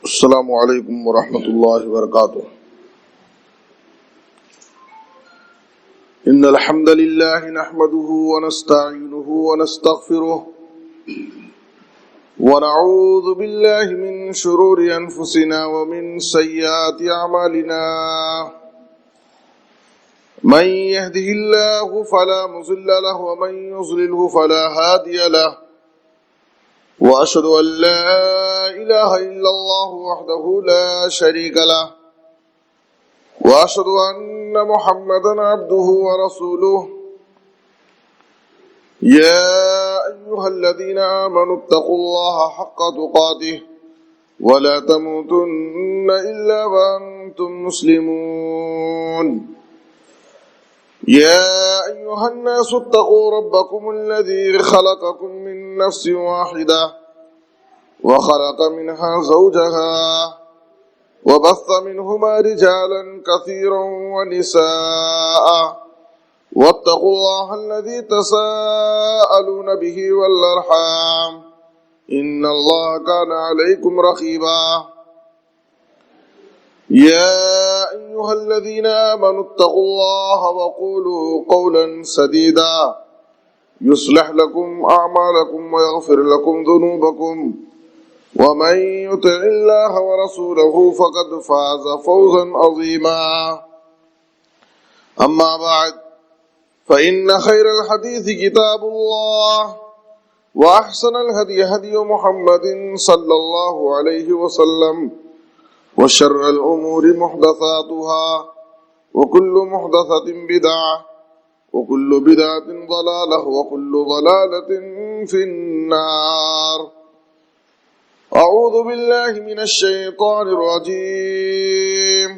السلام علیکم ورحمۃ اللہ وبرکاتہ۔ ان الحمد للہ نحمده ونستعینه ونستغفره ونعوذ باللہ من شرور انفسنا ومن سیئات اعمالنا، من يهده الله فلا مضل له ومن يضلل فلا هادي له، وأشهد أن لا إله إلا الله وحده لا شريك له، وأشهد أن محمدا عبده ورسوله، يا أيها الذين آمنوا اتقوا الله حق تقاته ولا تموتن إلا وأنتم مسلمون، يا أيها الناس اتقوا ربكم الذي خلقكم من نفس واحدة وخلق منها زوجها وبث منهما رجالا كثيرا ونساء، واتقوا الله الذي تساءلون به والأرحام إن الله كان عليكم رقيبا، يا أيها الذين آمنوا اتقوا الله وقولوا قولا سديدا يصلح لكم أعمالكم ويغفر لكم ذنوبكم، ومن يطع الله ورسوله فقد فاز فوزا عظيما، أما بعد فإن خير الحديث كتاب الله، وأحسن الهدي هدي محمد صلى الله عليه وسلم، وشر الأمور محدثاتها، وكل محدثة بدعة، وكل بدعة ضلالة، وكل ضلالة في النار۔ أعوذ بالله من الشيطان الرجيم،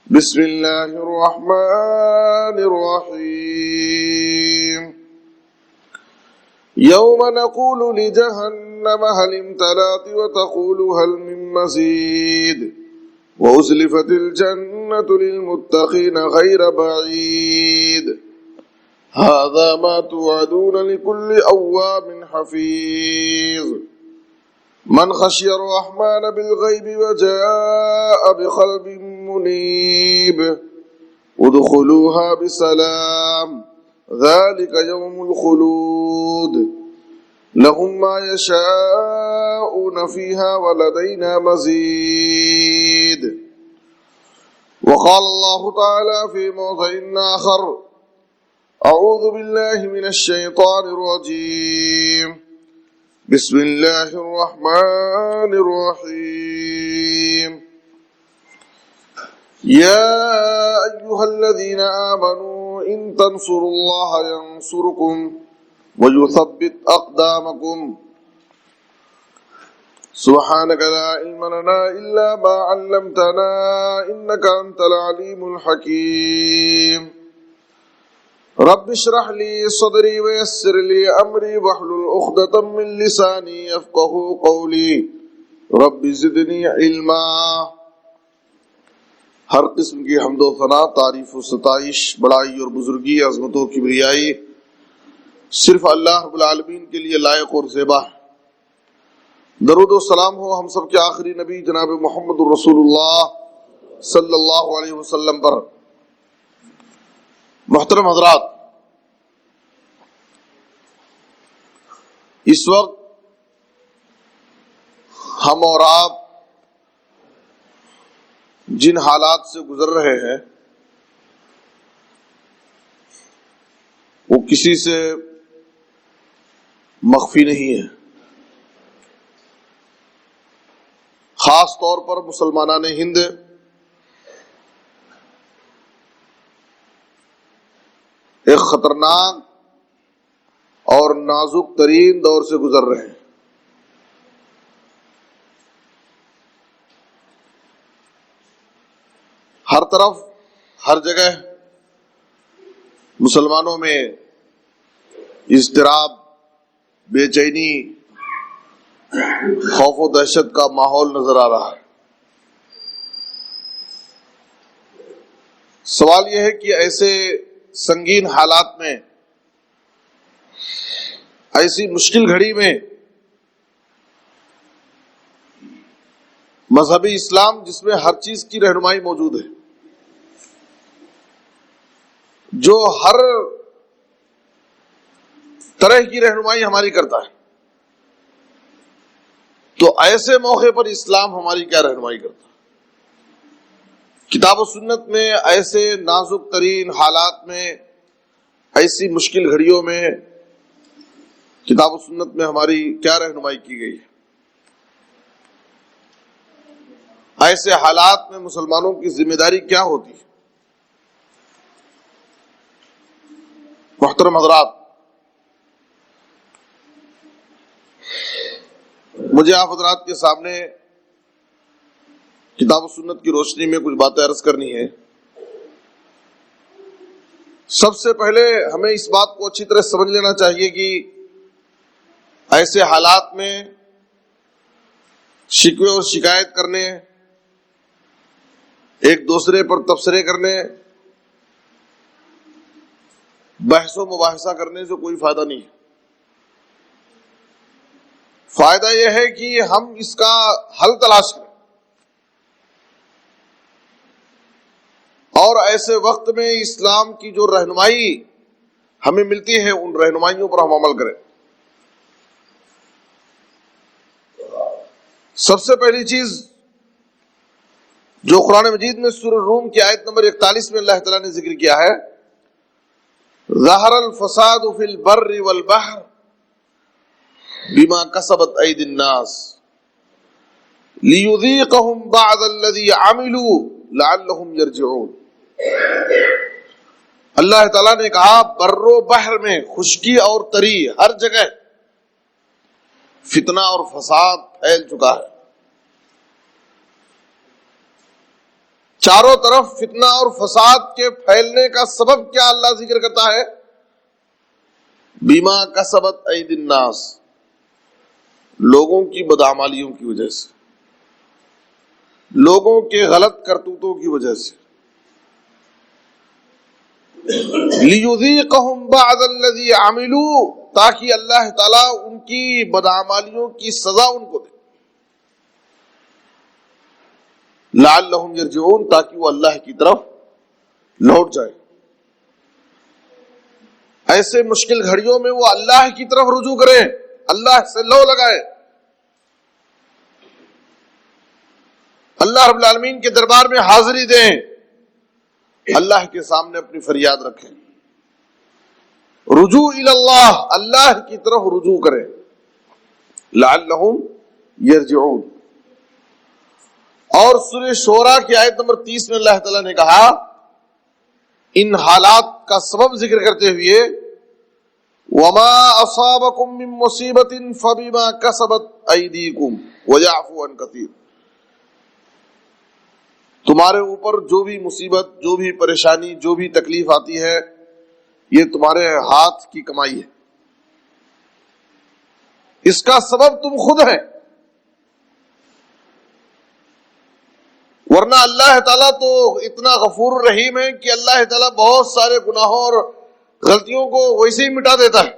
بسم الله الرحمن الرحيم، يوم نقول لجهنم هل امتلأت وتقول هل من مزيد، وأزلفت الجنة للمتقين غير بعيد، هذا ما توعدون لكل أواب حفيظ، من خشي الرحمن بالغيب وجاء بقلب منيب، ادخلوها بسلام ذلك يوم الخلود، لهم ما يشاءون فيها ولدينا مزيد۔ وقال الله تعالى في موضع آخر: أعوذ بالله من الشيطان الرجيم، بسم الله الرحمن الرحيم، يا أيها الذين آمنوا إن تنصروا الله ينصركم ويثبت أقدامكم، سبحانك لا علم لنا إلا ما علمتنا إنك أنت العليم الحكيم، رب اشرح لي صدري ويسر لي أمري واحلل عقدة من لساني يفقهوا قولي، رب زدني علما۔ ہر قسم کی حمد و ثنا، تعریف و ستائش، بڑائی اور بزرگی، عظمت و کبریائی صرف اللہ رب العالمین کے لیے لائق اور زیبا ہے۔ درود و سلام ہو ہم سب کے آخری نبی جناب محمد الرسول اللہ صلی اللہ علیہ وسلم پر۔ محترم حضرات، اس وقت ہم اور آپ جن حالات سے گزر رہے ہیں وہ کسی سے مخفی نہیں ہے، خاص طور پر مسلمانان ہند ایک خطرناک اور نازک ترین دور سے گزر رہے ہیں۔ ہر طرف، ہر جگہ مسلمانوں میں اضطراب، بے چینی، خوف و دہشت کا ماحول نظر آ رہا ہے۔ سوال یہ ہے کہ ایسے سنگین حالات میں، ایسی مشکل گھڑی میں مذہبی اسلام جس میں ہر چیز کی رہنمائی موجود ہے، جو ہر طرح کی رہنمائی ہماری کرتا ہے، تو ایسے موقع پر اسلام ہماری کیا رہنمائی کرتا ہے؟ کتاب و سنت میں ایسے نازک ترین حالات میں، ایسی مشکل گھڑیوں میں کتاب و سنت میں ہماری کیا رہنمائی کی گئی ہے؟ ایسے حالات میں مسلمانوں کی ذمہ داری کیا ہوتی ہے؟ محترم حضرات، مجھے آپ حضرات کے سامنے کتاب و سنت کی روشنی میں کچھ باتیں عرض کرنی ہے۔ سب سے پہلے ہمیں اس بات کو اچھی طرح سمجھ لینا چاہیے کہ ایسے حالات میں شکوے اور شکایت کرنے، ایک دوسرے پر تبصرے کرنے، بحث و مباحثہ کرنے سے کوئی فائدہ نہیں ہے۔ فائدہ یہ ہے کہ ہم اس کا حل تلاش کریں، اور ایسے وقت میں اسلام کی جو رہنمائی ہمیں ملتی ہے ان رہنمائیوں پر ہم عمل کریں۔ سب سے پہلی چیز جو قرآن مجید میں سورہ روم کی آیت نمبر 41 میں اللہ تعالیٰ نے ذکر کیا ہے، ظہر الفساد فی البر والبحر بما کسبت ایدی الناس لیذیقہم بعض الذی عملوا لعلہم یرجعون۔ اللہ تعالیٰ نے کہا بر و بحر میں، خشکی اور تری، ہر جگہ فتنہ اور فساد پھیل چکا ہے۔ چاروں طرف فتنہ اور فساد کے پھیلنے کا سبب کیا اللہ ذکر کرتا ہے؟ بیما کسبت ایدی الناس، لوگوں کی بدعمالیوں کی وجہ سے، لوگوں کے غلط کرتوتوں کی وجہ سے۔ لیذیقہم بعض الذی عملوا، تاکہ اللہ تعالیٰ ان کی بدعمالیوں کی سزا ان کو دے، لعلہم یرجعون، تاکہ وہ اللہ کی طرف لوٹ جائے۔ ایسے مشکل گھڑیوں میں وہ اللہ کی طرف رجوع کریں، اللہ سے لو لگائے، اللہ رب العالمین کے دربار میں حاضری دیں، اللہ کے سامنے اپنی فریاد رکھیں، رجوع اللہ، اللہ کی طرف رجوع کریں، لعلہم یرجعون۔ اور سورہ شورى کی آیت نمبر 30 میں اللہ تعالیٰ نے کہا ان حالات کا سبب ذکر کرتے ہوئے، وما اصابکم من مصیبت فبما کسبت ایدیکم ویعفو عن کثیر، تمہارے اوپر جو بھی مصیبت، جو بھی پریشانی، جو بھی تکلیف آتی ہے، یہ تمہارے ہاتھ کی کمائی ہے، اس کا سبب تم خود ہیں، ورنہ اللہ تعالیٰ تو اتنا غفور رحیم ہے کہ اللہ تعالیٰ بہت سارے گناہوں اور غلطیوں کو ویسے ہی مٹا دیتا ہے،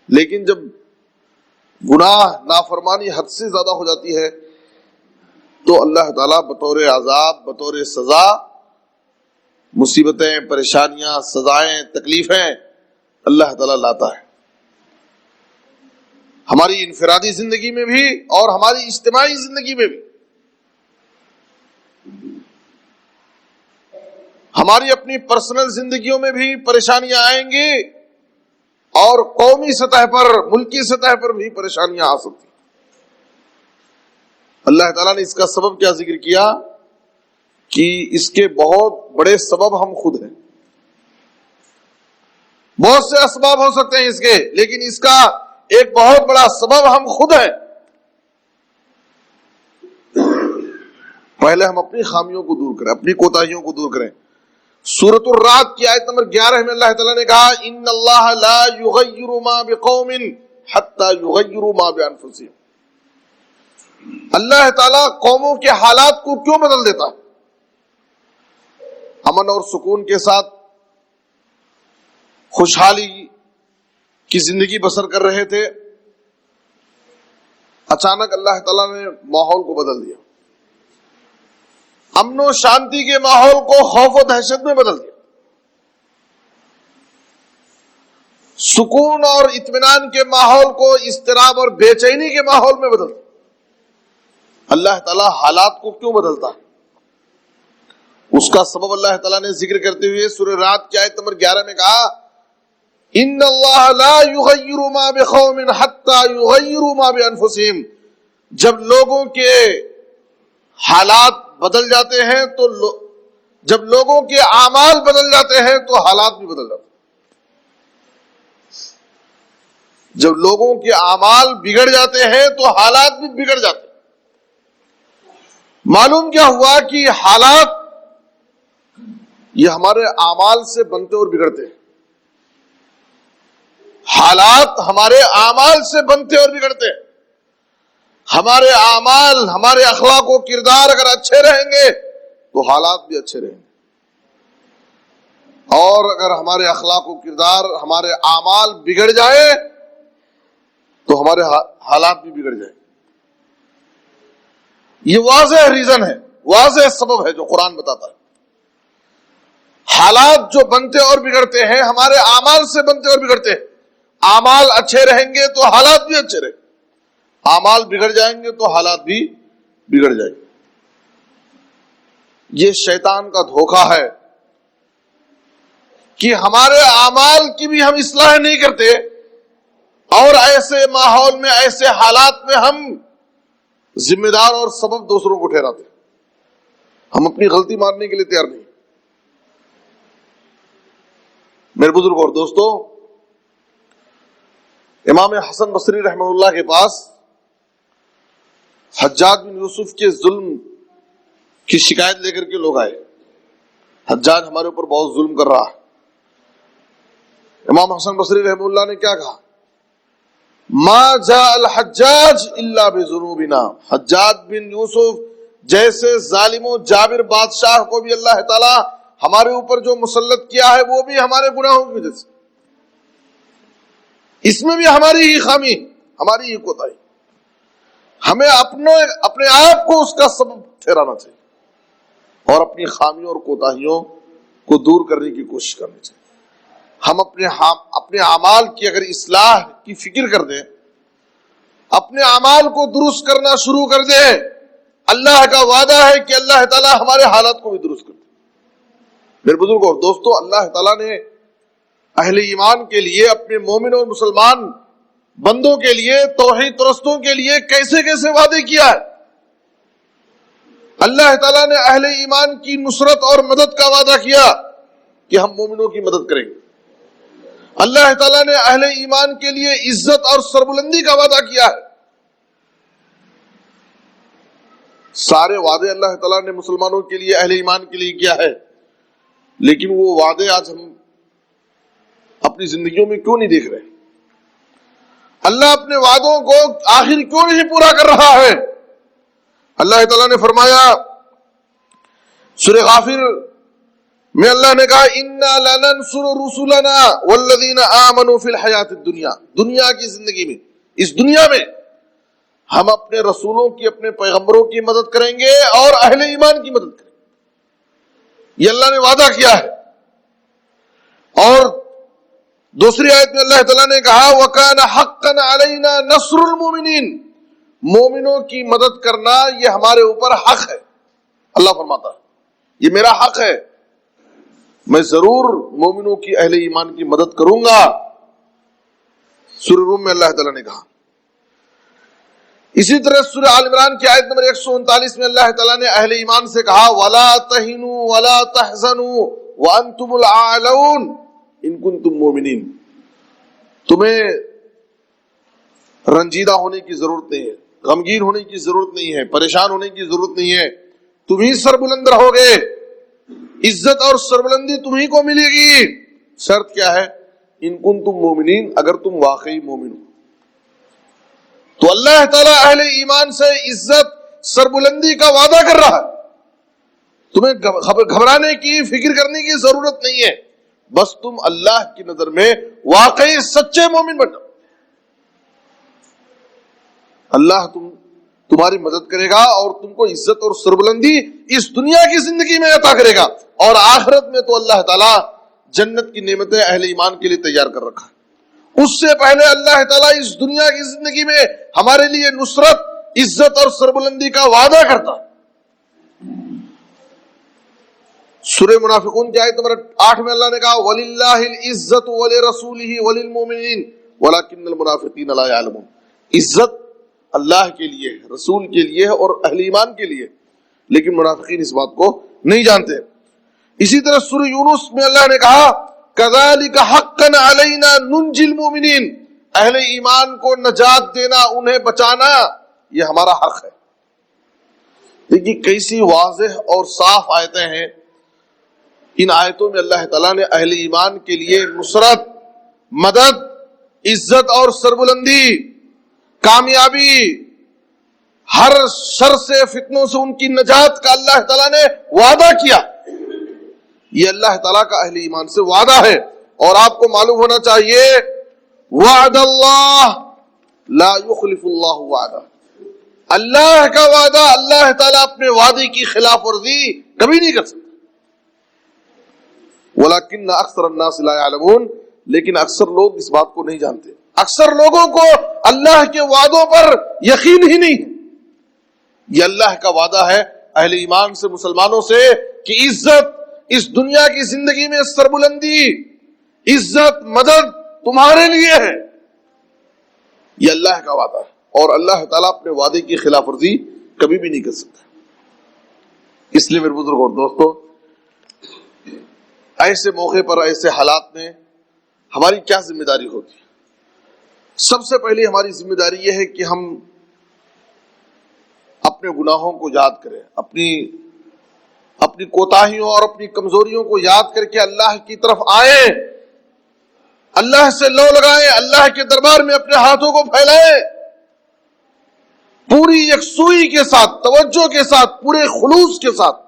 لیکن جب گناہ، نافرمانی حد سے زیادہ ہو جاتی ہے تو اللہ تعالیٰ بطور عذاب، بطور سزا، مصیبتیں، پریشانیاں، سزائیں، تکلیفیں اللہ تعالیٰ لاتا ہے، ہماری انفرادی زندگی میں بھی اور ہماری اجتماعی زندگی میں بھی۔ ہماری اپنی پرسنل زندگیوں میں بھی پریشانیاں آئیں گی، اور قومی سطح پر، ملکی سطح پر بھی پریشانیاں آ سکتی ہیں۔ اللہ تعالیٰ نے اس کا سبب کیا ذکر کیا کہ اس کے بہت بڑے سبب ہم خود ہیں۔ بہت سے اسباب ہو سکتے ہیں اس کے، لیکن اس کا ایک بہت بڑا سبب ہم خود ہیں۔ پہلے ہم اپنی خامیوں کو دور کریں، اپنی کوتاہیوں کو دور کریں۔ سورۃ الرعد کی آیت نمبر 11 میں اللہ تعالیٰ نے کہا ان اللہ لا یغیر ما بقوم حتی یغیروا ما بانفسہم، اللہ تعالیٰ قوموں کے حالات کو کیوں بدل دیتا ہے؟ امن اور سکون کے ساتھ خوشحالی کی زندگی بسر کر رہے تھے، اچانک اللہ تعالیٰ نے ماحول کو بدل دیا، امن و شانتی کے ماحول کو خوف و دہشت میں بدل دیا، سکون اور اطمینان کے ماحول کو اضطراب اور بے چینی کے ماحول میں بدل دیا۔ اللہ تعالیٰ حالات کو کیوں بدلتا ہے؟ اس کا سبب اللہ تعالیٰ نے ذکر کرتے ہوئے سورہ رات کی آیت نمبر 11 میں کہا، ان اللہ لا یغیر ما بقوم حتی یغیروا ما بانفسہم۔ جب لوگوں کے حالات بدل جاتے ہیں تو جب لوگوں کے اعمال بدل جاتے ہیں تو حالات بھی بدل جاتے ہیں۔ جب لوگوں کے اعمال بگڑ جاتے ہیں تو حالات بھی بگڑ جاتے ہیں۔ معلوم کیا ہوا کہ حالات یہ ہمارے اعمال سے بنتے اور بگڑتے ہیں۔ حالات ہمارے اعمال سے بنتے اور بگڑتے ہیں۔ ہمارے اعمال، ہمارے اخلاق و کردار اگر اچھے رہیں گے تو حالات بھی اچھے رہیں گے، اور اگر ہمارے اخلاق و کردار، ہمارے اعمال بگڑ جائے تو ہمارے حالات بھی بگڑ جائیں۔ یہ واضح ریزن ہے، واضح سبب ہے جو قرآن بتاتا ہے۔ حالات جو بنتے اور بگڑتے ہیں ہمارے اعمال سے بنتے اور بگڑتے ہیں۔ اعمال اچھے رہیں گے تو حالات بھی اچھے رہیں گے، اعمال بگڑ جائیں گے تو حالات بھی بگڑ جائیں گے۔ یہ شیطان کا دھوکہ ہے کہ ہمارے اعمال کی بھی ہم اصلاح نہیں کرتے، اور ایسے ماحول میں، ایسے حالات میں ہم ذمہ دار اور سبب دوسروں کو ٹھہراتے ہیں۔ ہم اپنی غلطی ماننے کے لیے تیار نہیں۔ میرے بزرگ اور دوستو، امام حسن بصری رحمہ اللہ کے پاس حجاج بن یوسف کے ظلم کی شکایت لے کر کے لوگ آئے، حجاج ہمارے اوپر بہت ظلم کر رہا ہے۔ امام حسن بصری رحمہ اللہ نے کیا کہا؟ ما جاء الحجاج الا بذنوبنا۔ حجاج بن یوسف جیسے ظالم و جابر بادشاہ کو بھی اللہ تعالی ہمارے اوپر جو مسلط کیا ہے وہ بھی ہمارے گناہوں کی وجہ سے، اس میں بھی ہماری ہی خامی، ہماری ہی کوتاہی۔ ہمیں اپنے آپ کو اس کا سبب ٹھہرانا چاہیے اور اپنی خامیوں اور کوتاہیوں کو دور کرنے کی کوشش کرنی چاہیے۔ ہم اپنے اعمال کی اگر اصلاح کی فکر کر دیں، اپنے اعمال کو درست کرنا شروع کر دیں، اللہ کا وعدہ ہے کہ اللہ تعالیٰ ہمارے حالات کو بھی درست کر دے۔ میرے بزرگوں اور دوستو، اللہ تعالیٰ نے اہل ایمان کے لیے، اپنے مومن اور مسلمان بندوں کے لیے، توحید پرستوں کے لیے کیسے کیسے وعدے کیا ہے۔ اللہ تعالیٰ نے اہل ایمان کی نصرت اور مدد کا وعدہ کیا کہ ہم مومنوں کی مدد کریں گے۔ اللہ تعالیٰ نے اہل ایمان کے لیے عزت اور سربلندی کا وعدہ کیا ہے۔ سارے وعدے اللہ تعالیٰ نے مسلمانوں کے لیے، اہل ایمان کے لیے کیا ہے، لیکن وہ وعدے آج ہم اپنی زندگیوں میں کیوں نہیں دیکھ رہے؟ اللہ اپنے وعدوں کو آخر کیوں نہیں پورا کر رہا ہے؟ اللہ تعالیٰ نے فرمایا سورہ غافر میں، اللہ نے کہا اِنَّا لَنَنْصُرُ رُسُلَنَا وَالَّذِينَ آمَنُوا فِي الْحَيَاةِ الدُّنْيَا۔ دنیا کی زندگی میں، اس دنیا میں ہم اپنے رسولوں کی، اپنے پیغمبروں کی مدد کریں گے اور اہل ایمان کی مدد کریں گے۔ یہ اللہ نے وعدہ کیا ہے۔ اور دوسری آیت میں اللہ تعالیٰ نے کہا وَكَانَ حَقًّا عَلَيْنَا نَصْرُ الْمُؤْمِنِينَ۔ مومنوں کی مدد کرنا یہ ہمارے اوپر حق ہے۔ اللہ فرماتا ہے یہ میرا حق ہے، میں ضرور مومنوں کی، اہل ایمان کی مدد کروں گا۔ سورہ روم میں اللہ تعالیٰ نے کہا۔ اسی طرح سورہ آل عمران کی آیت نمبر 139 میں اللہ تعالیٰ نے اہل ایمان سے کہا وَلَا تَهِنُوا وَلَا تَحْزَنُوا وَأَنْتُمُ الْأَعْلَوْنَ إِن كُنتُم مُؤْمِنِينَ۔ تمہیں رنجیدہ ہونے کی ضرورت نہیں ہے، غمگین ہونے کی ضرورت نہیں ہے، پریشان ہونے کی ضرورت نہیں ہے، تم ہی سربلند رہو گے، عزت اور سربلندی تمہیں کو ملے گی۔ شرط کیا ہے؟ ان کنتم مومنین، اگر تم واقعی مومن ہو۔ تو اللہ تعالیٰ اہل ایمان سے عزت سربلندی کا وعدہ کر رہا ہے۔ تمہیں گھبرانے کی، فکر کرنے کی ضرورت نہیں ہے، بس تم اللہ کی نظر میں واقعی سچے مومن بنو۔ اللہ تمہاری مدد کرے گا اور تم کو عزت اور سربلندی اس دنیا کی زندگی میں عطا کرے گا، اور آخرت میں تو اللہ تعالیٰ جنت کی نعمتیں اہل ایمان کے لیے تیار کر رکھا ہے۔ اس سے پہلے اللہ تعالیٰ اس دنیا کی زندگی میں ہمارے لیے نصرت، عزت اور سربلندی کا وعدہ کرتا ہے۔ سورہ منافقون کی آیت نمبر 8 میں اللہ نے کہا وَلِلَّهِ الْعِزَّةُ وَلِرَسُولِهِ وَلِلْمُؤْمِنِينَ وَلَكِنَّ الْمُنَافِقِينَ لَا يَعْلَمُونَ۔ عزت اللہ کے لیے ہے، رسول کے لیے ہے اور اہل ایمان کے لیے، لیکن منافقین اس بات کو نہیں جانتے۔ اسی طرح سورہ یونس میں اللہ نے کہا كَذَلِكَ حَقًّا عَلَيْنَا نُنْجِي الْمُؤْمِنِينَ، اہل ایمان کو نجات دینا، انہیں بچانا، یہ ہمارا حق ہے۔ دیکھیے کیسی واضح اور صاف آیتیں ہیں۔ ان آیتوں میں اللہ تعالیٰ نے اہل ایمان کے لیے نصرت، مدد، عزت اور سربلندی، کامیابی، ہر شر سے، فتنوں سے ان کی نجات کا اللہ تعالیٰ نے وعدہ کیا۔ یہ اللہ تعالیٰ کا اہل ایمان سے وعدہ ہے، اور آپ کو معلوم ہونا چاہیے وعد اللہ لا یخلف اللہ وعدہ، اللہ کا وعدہ، اللہ تعالیٰ اپنے وعدے کی خلاف ورزی کبھی نہیں کر سکتا۔ وَلَكِنَّ أَكْثَرَ النَّاسِ لَا يَعْلَمُونَ، لیکن اکثر لوگ اس بات کو نہیں جانتے۔ اکثر لوگوں کو اللہ کے وعدوں پر یقین ہی نہیں ہے۔ یہ اللہ کا وعدہ ہے اہل ایمان سے، مسلمانوں سے، کہ عزت اس دنیا کی زندگی میں، سربلندی، عزت، مدد تمہارے لیے ہے۔ یہ اللہ کا وعدہ ہے، اور اللہ تعالیٰ اپنے وعدے کی خلاف ورزی کبھی بھی نہیں کر سکتا۔ اس لیے میرے بزرگ اور دوستو، ایسے موقع پر، ایسے حالات میں ہماری کیا ذمہ داری ہوتی ہے؟ سب سے پہلی ہماری ذمہ داری یہ ہے کہ ہم اپنے گناہوں کو یاد کریں، اپنی کوتاہیوں اور اپنی کمزوریوں کو یاد کر کے اللہ کی طرف آئیں، اللہ سے لو لگائیں، اللہ کے دربار میں اپنے ہاتھوں کو پھیلائیں، پوری یکسوئی کے ساتھ، توجہ کے ساتھ، پورے خلوص کے ساتھ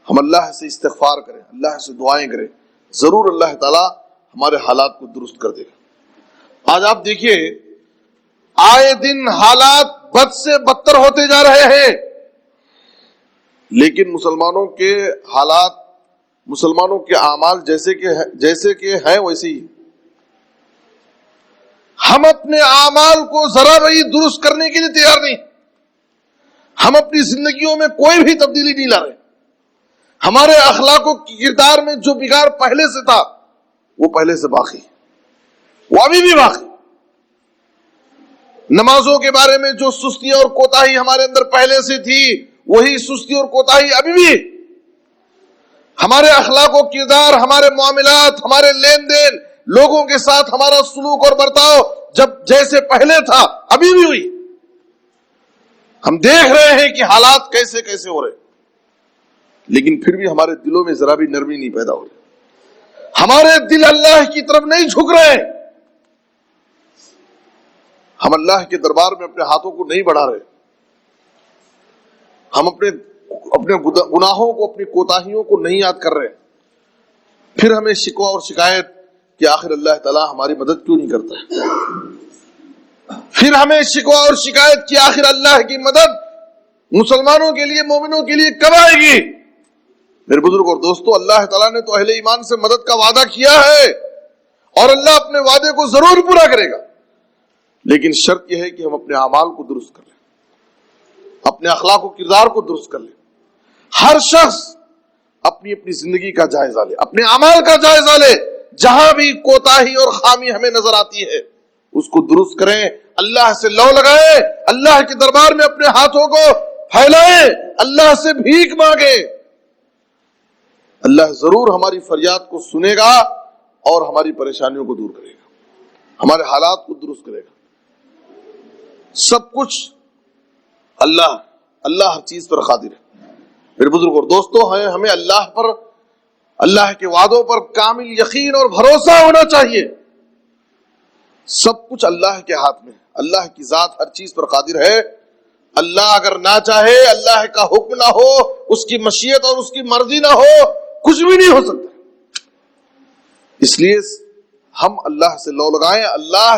ہم اللہ سے استغفار کریں، اللہ سے دعائیں کریں، ضرور اللہ تعالیٰ ہمارے حالات کو درست کر دے گا۔ آج آپ دیکھیے آئے دن حالات بد سے بدتر ہوتے جا رہے ہیں، لیکن مسلمانوں کے حالات، مسلمانوں کے اعمال جیسے کہ ہیں ویسے ہی۔ ہم اپنے اعمال کو ذرا بھی درست کرنے کے لیے تیار نہیں، ہم اپنی زندگیوں میں کوئی بھی تبدیلی نہیں لا رہے۔ ہمارے اخلاق و کردار میں جو بگاڑ پہلے سے تھا وہ پہلے سے باقی، وہ ابھی بھی باقی۔ نمازوں کے بارے میں جو سستی اور کوتاہی ہمارے اندر پہلے سے تھی، وہی سستی اور کوتاہی ابھی بھی۔ ہمارے اخلاق و کردار، ہمارے معاملات، ہمارے لین دین، لوگوں کے ساتھ ہمارا سلوک اور برتاؤ جب جیسے پہلے تھا ابھی بھی ہوئی۔ ہم دیکھ رہے ہیں کہ حالات کیسے کیسے ہو رہے، لیکن پھر بھی ہمارے دلوں میں ذرا بھی نرمی نہیں پیدا ہو رہی، ہمارے دل اللہ کی طرف نہیں جھک رہے، ہم اللہ کے دربار میں اپنے ہاتھوں کو نہیں بڑھا رہے، ہم اپنے گناہوں کو، اپنی کوتاہیوں کو نہیں یاد کر رہے، پھر ہمیں شکوہ اور شکایت کہ آخر اللہ تعالیٰ ہماری مدد کیوں نہیں کرتا ہے، پھر ہمیں شکوہ اور شکایت کہ آخر اللہ کی مدد مسلمانوں کے لیے، مومنوں کے لیے کب آئے گی؟ میرے بزرگ اور دوستو، اللہ تعالیٰ نے تو اہل ایمان سے مدد کا وعدہ کیا ہے، اور اللہ اپنے وعدے کو ضرور پورا کرے گا، لیکن شرط یہ ہے کہ ہم اپنے اعمال کو درست کر لیں، اپنے اخلاق و کردار کو درست کر لیں۔ ہر شخص اپنی زندگی کا جائزہ لے، اپنے اعمال کا جائزہ لے، جہاں بھی کوتاہی اور خامی ہمیں نظر آتی ہے اس کو درست کریں، اللہ سے لو لگائیں، اللہ کے دربار میں اپنے ہاتھوں کو پھیلائیں، اللہ سے بھیک مانگیں۔ اللہ ضرور ہماری فریاد کو سنے گا اور ہماری پریشانیوں کو دور کرے گا، ہمارے حالات کو درست کرے گا۔ سب کچھ اللہ ہر چیز پر قادر ہے۔ میرے بزرگ اور دوستو، ہمیں اللہ پر، اللہ کے وعدوں پر کامل یقین اور بھروسہ ہونا چاہیے۔ سب کچھ اللہ کے ہاتھ میں، اللہ کی ذات ہر چیز پر قادر ہے۔ اللہ اگر نہ چاہے، اللہ کا حکم نہ ہو، اس کی مشیت اور اس کی مرضی نہ ہو، کچھ بھی نہیں ہو سکتا۔ اس لیے ہم اللہ سے لو لگائیں۔ اللہ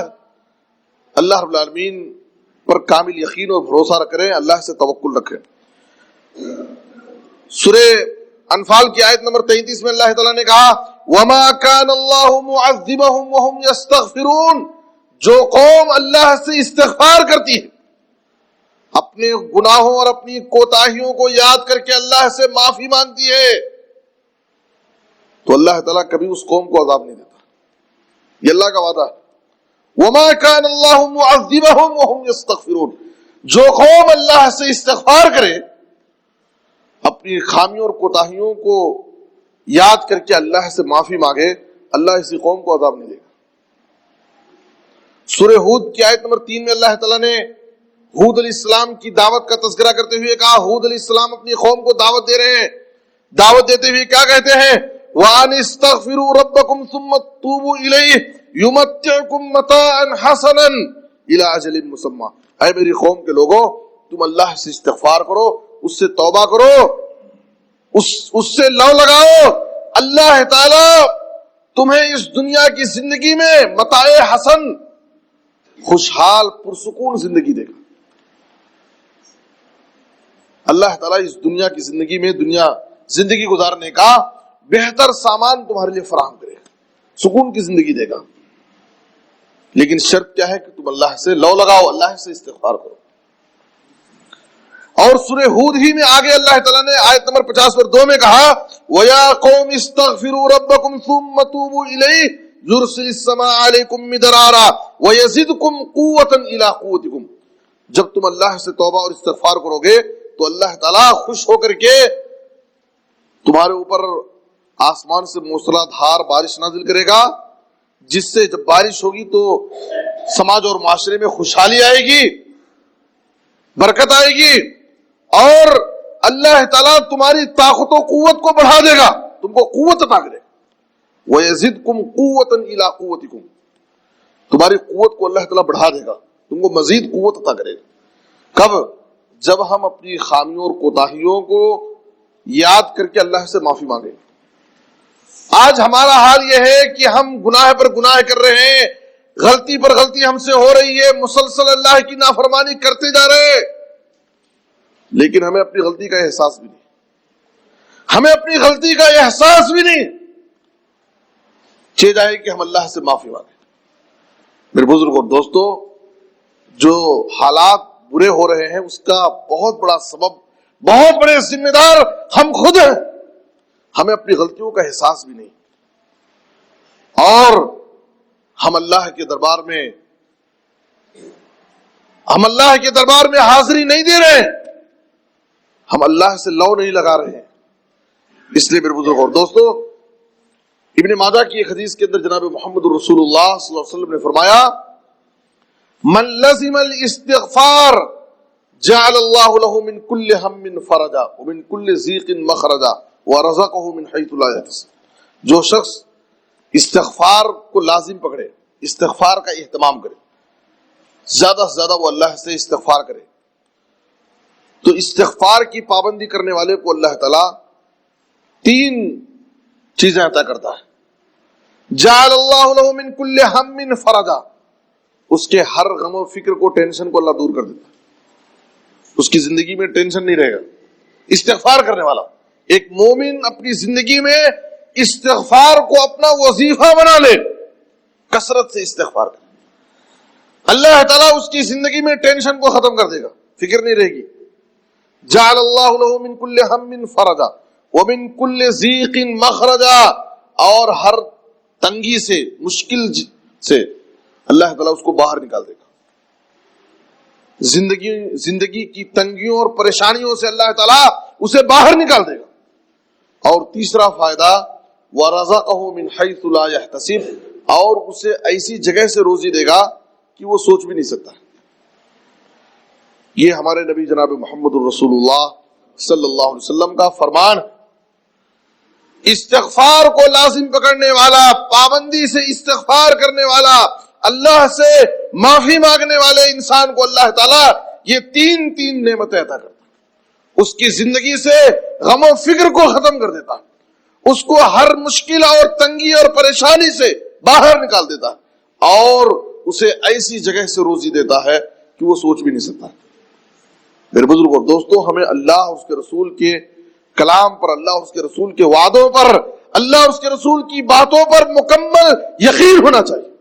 رب العالمین پر کامل یقین اور بھروسہ کریں، اللہ سے توکل رکھیں۔ سورہ انفال کی آیت نمبر 33 میں اللہ تعالیٰ نے کہا وَمَا كَانَ اللَّهُ مُعَذِّبَهُمْ وَهُمْ يَسْتَغْفِرُونَ، جو قوم اللہ سے استغفار کرتی ہے، اپنے گناہوں اور اپنی کوتاہیوں کو یاد کر کے اللہ سے معافی مانگتی ہے، تو اللہ تعالیٰ کبھی اس قوم کو عذاب نہیں دیتا۔ یہ اللہ کا وعدہ ہے، وَمَا كَانَ اللَّهُ مُعَذِّبَهُمْ وَهُمْ يَسْتَغْفِرُونَ، جو قوم اللہ سے استغفار کرے، اپنی خامیوں اور کوتاہیوں کو یاد کر کے اللہ سے معافی مانگے، اللہ اسی قوم کو عذاب نہیں دے گا۔ سورہ ہود کی آیت نمبر 3 میں اللہ تعالیٰ نے ہود علیہ السلام کی دعوت کا تذکرہ کرتے ہوئے کہا، ہود علیہ السلام اپنی قوم کو دعوت دے رہے ہیں، دعوت دیتے ہوئے کیا کہتے ہیں وَأَنِ اسْتَغْفِرُوا رَبَّكُمْ ثُمَّ تُوبُوا إِلَيْهِ يُمَتِّعْكُمْ مَتَاعًا حَسَنًا إِلَىٰ أَجَلٍ مُّسَمًّى، اے میری قوم کے لوگوں، تم اللہ سے استغفار کرو، اس سے توبہ کرو، اس سے لو لگاؤ، اللہ تعالیٰ تمہیں اس دنیا کی زندگی میں متاع حسن، خوشحال پرسکون زندگی دے گا۔ اللہ تعالیٰ اس دنیا کی زندگی میں زندگی گزارنے کا بہتر سامان تمہارے لیے فراہم کرے گا، سکون کی زندگی دے گا، لیکن شرط کیا ہے کہ تم اللہ سے لو لگاؤ، اللہ سے استغفار کرو۔ اور سورہ ہود ہی میں آگے اللہ تعالیٰ نے آیت نمبر 50 میں کہا وَيَا قَوْمِ اسْتَغْفِرُوا رَبَّكُمْ ثُمَّ تُوبُوا إِلَيْهِ يُرْسِلِ السَّمَاءَ عَلَيْكُمْ مِدْرَارًا وَيَزِدْكُمْ قُوَّةً إِلَىٰ قُوَّتِكُمْ، جب تم اللہ سے توبہ اور استغفار کرو گے تو اللہ تعالیٰ خوش ہو کر کے تمہارے اوپر آسمان سے موسلا دھار بارش نازل کرے گا، جس سے جب بارش ہوگی تو سماج اور معاشرے میں خوشحالی آئے گی، برکت آئے گی، اور اللہ تعالیٰ تمہاری طاقت و قوت کو بڑھا دے گا، تم کو قوت عطا کرے گا۔ وَيَزِدْكُمْ قُوَّةً إِلَىٰ قُوَّتِكُمْ، تمہاری قوت کو اللہ تعالیٰ بڑھا دے گا، تم کو مزید قوت عطا کرے گا۔ کب؟ جب ہم اپنی خامیوں اور کوتاہیوں کو یاد کر کے اللہ سے معافی مانگیں۔ آج ہمارا حال یہ ہے کہ ہم گناہ پر گناہ کر رہے ہیں، غلطی پر غلطی ہم سے ہو رہی ہے، مسلسل اللہ کی نافرمانی کرتے جا رہے ہیں، لیکن ہمیں اپنی غلطی کا احساس بھی نہیں، ہمیں اپنی غلطی کا احساس بھی نہیں، چاہیے کہ ہم اللہ سے معافی مانگیں۔ میرے بزرگوں اور دوستو، جو حالات برے ہو رہے ہیں اس کا بہت بڑا سبب، بہت بڑے ذمہ دار ہم خود ہیں، ہمیں اپنی غلطیوں کا احساس بھی نہیں، اور ہم اللہ کے دربار میں حاضری نہیں دے رہے ہیں، ہم اللہ سے لو نہیں لگا رہے ہیں۔ اس لیے میرے بزرگوں اور دوستو، ابن ماجہ کی ایک حدیث کے اندر جناب محمد رسول اللہ صلی اللہ علیہ وسلم نے فرمایا من لزم الاستغفار جعل اللہ له من كل هم فرجا ومن كل ضيق مخرجا ورزقه من حيث لا يحتسب، جو شخص استغفار کو لازم پکڑے، استغفار کا اہتمام کرے، زیادہ سے زیادہ وہ اللہ سے استغفار کرے، تو استغفار کی پابندی کرنے والے کو اللہ تعالیٰ 3 چیزیں عطا کرتا ہے۔ جعل اللہ له من كل هم فرجا، اس کے ہر غم و فکر کو، ٹینشن کو اللہ دور کر دیتا ہے، اس کی زندگی میں ٹینشن نہیں رہے گا۔ استغفار کرنے والا ایک مومن اپنی زندگی میں استغفار کو اپنا وظیفہ بنا لے، کثرت سے استغفار کرے، اللہ تعالیٰ اس کی زندگی میں ٹینشن کو ختم کر دے گا، فکر نہیں رہے گی۔ جعل اللہ له من كل هم فرجا ومن كل ضيق مخرجا، اور ہر تنگی سے، مشکل سے اللہ تعالیٰ اس کو باہر نکال دے گا، زندگی کی تنگیوں اور پریشانیوں سے اللہ تعالیٰ اسے باہر نکال دے گا۔ اور تیسرا فائدہ وَرَزَقَهُ مِنْ حَيْثُ لَا يَحْتَسِبُ، اور اسے ایسی جگہ سے روزی دے گا کہ وہ سوچ بھی نہیں سکتا۔ یہ ہمارے نبی جناب محمد الرسول اللہ صلی اللہ علیہ وسلم کا فرمان۔ استغفار کو لازم پکڑنے والا، پابندی سے استغفار کرنے والا، اللہ سے معافی مانگنے والے انسان کو اللہ تعالیٰ یہ تین نعمتیں عطا کرتا ہے، اس کی زندگی سے غم و فکر کو ختم کر دیتا ہے، اس کو ہر مشکل اور تنگی اور پریشانی سے باہر نکال دیتا ہے، اور اسے ایسی جگہ سے روزی دیتا ہے کہ وہ سوچ بھی نہیں سکتا۔ میرے بزرگوں اور دوستوں، ہمیں اللہ اور اس کے رسول کے کلام پر، اللہ اور اس کے رسول کے وعدوں پر، اللہ اور اس کے رسول کی باتوں پر مکمل یقین ہونا چاہیے۔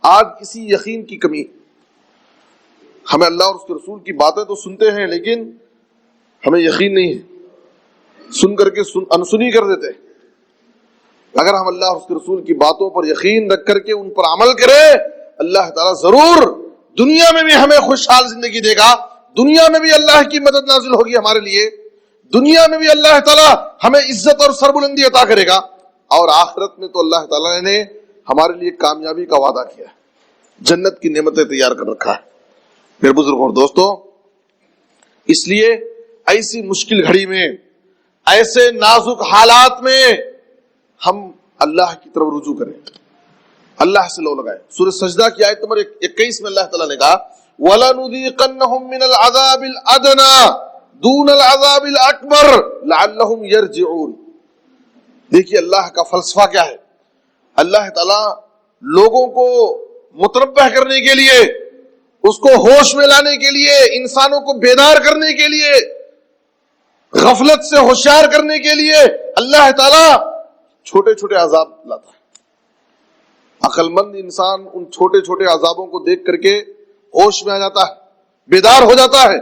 آج اسی یقین کی کمی، ہمیں اللہ اور اس کے رسول کی باتیں تو سنتے ہیں لیکن ہمیں یقین نہیں ہے، سن کر کے انسنی کر دیتے ہیں۔ اگر ہم اللہ اور اس کے رسول کی باتوں پر یقین رکھ کر کے ان پر عمل کریں، اللہ تعالیٰ ضرور دنیا میں بھی ہمیں خوشحال زندگی دے گا، دنیا میں بھی اللہ کی مدد نازل ہوگی ہمارے لیے، دنیا میں بھی اللہ تعالیٰ ہمیں عزت اور سربلندی عطا کرے گا، اور آخرت میں تو اللہ تعالیٰ نے ہمارے لیے کامیابی کا وعدہ کیا ہے، جنت کی نعمتیں تیار کر رکھا ہے۔ میرے بزرگوں اور دوستوں، اس لیے ایسی مشکل گھڑی میں، ایسے نازک حالات میں ہم اللہ کی طرف رجوع کریں، اللہ سے لو لگائیں۔ سورہ سجدہ کی آیت نمبر 21 میں اللہ تعالیٰ نے کہا وَلَنُذِيقَنَّهُم مِّنَ الْعَذَابِ الْأَدْنَىٰ دُونَ الْعَذَابِ الْأَكْبَرِ لَعَلَّهُمْ يَرْجِعُونَ۔ دیکھیے اللہ کا فلسفہ کیا ہے۔ اللہ تعالیٰ لوگوں کو متنبہ کرنے کے لیے، اس کو ہوش میں لانے کے لیے، انسانوں کو بیدار کرنے کے لیے، غفلت سے ہوشیار کرنے کے لیے اللہ تعالیٰ چھوٹے چھوٹے عذاب لاتا ہے۔ عقل مند انسان ان چھوٹے چھوٹے عذابوں کو دیکھ کر کے ہوش میں آ جاتا ہے، بیدار ہو جاتا ہے،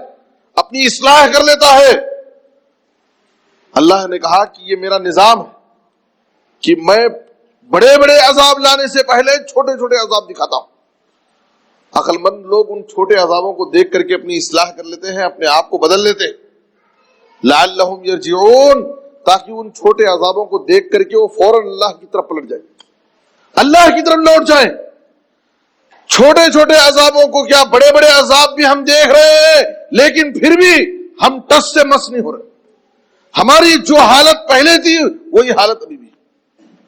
اپنی اصلاح کر لیتا ہے۔ اللہ نے کہا کہ یہ میرا نظام ہے کہ میں بڑے بڑے عذاب لانے سے پہلے چھوٹے چھوٹے عذاب دکھاتا ہوں۔ عقل مند لوگ ان چھوٹے عذابوں کو دیکھ کر کے اپنی اصلاح کر لیتے ہیں، اپنے آپ کو بدل لیتے ہیں۔ لعلہم یرجعون، تاکہ ان چھوٹے عذابوں کو دیکھ کر کے وہ فوراً اللہ کی طرف پلٹ جائیں، اللہ کی طرف لوٹ جائیں۔ چھوٹے چھوٹے عذابوں کو کیا، بڑے بڑے عذاب بھی ہم دیکھ رہے ہیں لیکن پھر بھی ہم ٹس سے مس نہیں ہو رہے۔ ہماری جو حالت پہلے تھی وہی حالت ابھی بھی،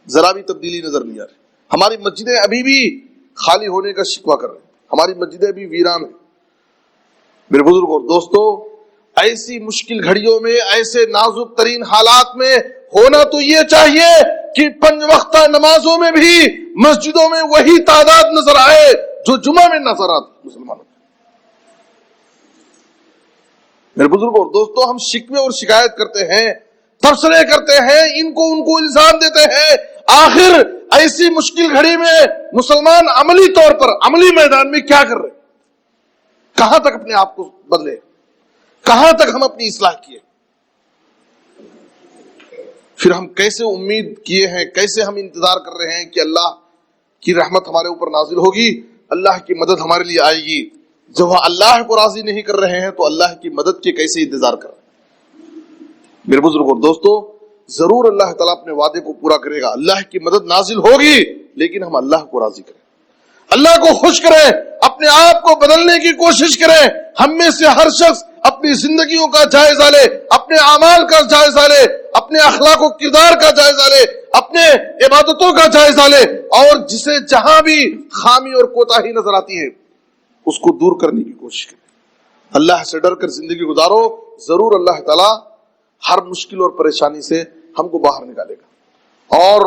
ذرا بھی تبدیلی نظر نہیں آ رہی۔ ہماری مسجدیں ابھی بھی خالی ہونے کا شکوہ کر رہے ہیں، ہماری مسجدیں ابھی ویران ہیں۔ میرے بزرگوں اور دوستوں، ایسی مشکل گھڑیوں میں، ایسے نازک ترین حالات میں ہونا تو یہ چاہیے کہ 5 وقتہ نمازوں میں بھی مسجدوں میں وہی تعداد نظر آئے جو جمعہ میں نظر آتی مسلمانوں۔ میرے بزرگوں اور دوستوں، ہم شکوے اور شکایت کرتے ہیں، تبصرے کرتے ہیں، ان کو الزام دیتے ہیں، آخر ایسی مشکل گھڑی میں مسلمان عملی طور پر، عملی میدان میں کیا کر رہے ہیں؟ کہاں تک اپنے آپ کو بدلے، کہاں تک ہم اپنی اصلاح کیے؟ پھر ہم کیسے امید کیے ہیں، کیسے ہم انتظار کر رہے ہیں کہ اللہ کی رحمت ہمارے اوپر نازل ہوگی، اللہ کی مدد ہمارے لیے آئے گی؟ جب ہم اللہ کو راضی نہیں کر رہے ہیں تو اللہ کی مدد کے کیسے انتظار کر رہے ہیں؟ میرے بزرگوں اور دوستوں، ضرور اللہ تعالیٰ اپنے وعدے کو پورا کرے گا، اللہ کی مدد نازل ہوگی، لیکن ہم اللہ کو راضی کریں، اللہ کو خوش کریں، اپنے آپ کو بدلنے کی کوشش کریں۔ ہم میں سے ہر شخص اپنی زندگیوں کا جائزہ لے، اپنے اعمال کا جائزہ لے، اپنے اخلاق و کردار کا جائزہ لے، اپنے عبادتوں کا جائزہ لے، اور جسے جہاں بھی خامی اور کوتاہی نظر آتی ہے اس کو دور کرنے کی کوشش کریں۔ اللہ سے ڈر کر زندگی گزارو، ضرور اللہ تعالیٰ ہر مشکل اور پریشانی سے ہم کو باہر نکالے گا، اور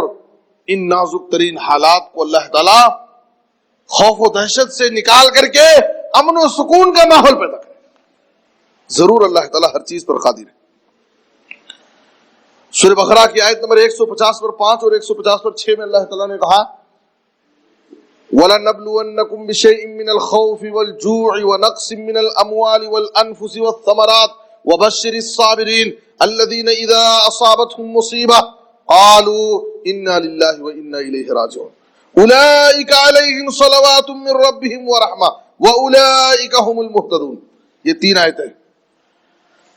ان نازک ترین حالات کو اللہ تعالیٰ خوف و دہشت سے نکال کر کے امن و سکون کا ماحول پیدا کرے۔ ضرور اللہ تعالیٰ ہر چیز پر قادر ہے۔ سورہ بقرہ کی آیت نمبر 150 پر 5 اور 150 پر 6 میں اللہ تعالیٰ نے کہا وَلَنَبْلُوَنَّكُمْ بِشَيْءٍ مِّنَ الْخَوْفِ وَالْجُوعِ وَنَقْصٍ مِّنَ الْأَمْوَالِ وَالْأَنفُسِ وَالثَّمَرَاتِ وَبَشِّرِ الصَّابِرِينَ الَّذِينَ إِذَا أَصَابَتْهُمْ مُصِيبَةٌ قَالُوا إِنَّا لِلَّهِ وَإِنَّا إِلَيْهِ راجعون أُولَئِكَ عَلَيْهِمْ صَلَوَاتٌ مِّن رَّبِّهِمْ وَرَحْمَةٌ وَأُولَئِكَ هُمُ الْمُهْتَدُونَ۔ یہ 3 آیتیں